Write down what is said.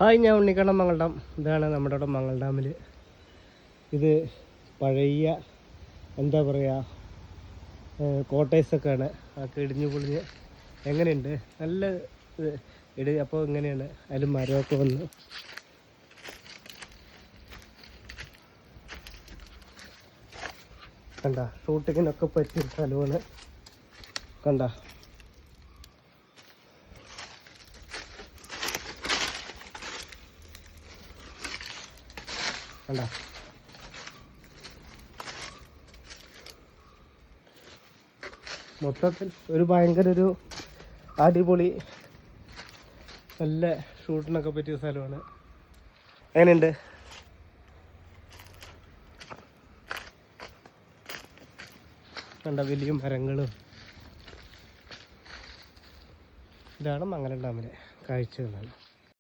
Hi, ഞാൻ ഉണ്ണിക്കണ്ണൻ മംഗൾഡാം. ഇതാണ് നമ്മുടെ ഇവിടെ മംഗൾ ഡാമിൽ. ഇത് പഴയ എന്താ പറയുക, കോട്ടേഴ്സൊക്കെയാണ്. അതൊക്കെ ഇടിഞ്ഞു പൊളിഞ്ഞ് എങ്ങനെയുണ്ട്, നല്ല അപ്പോൾ ഇങ്ങനെയാണ്. അതിൽ മരമൊക്കെ വന്ന് കണ്ട, ഷൂട്ടിങ്ങിനൊക്കെ പറ്റിയ സ്ഥലമാണ്. കണ്ട, കണ്ട, മൊത്തത്തിൽ ഒരു ഭയങ്കര ഒരു അടിപൊളി നല്ല ഷൂട്ടിനൊക്കെ പറ്റിയ സ്ഥലമാണ്. എങ്ങനെയുണ്ട്? കണ്ട, വലിയ മരങ്ങളും. ഇതാണ് മംഗലം ഡാമിലെ കാഴ്ചകളാണ്.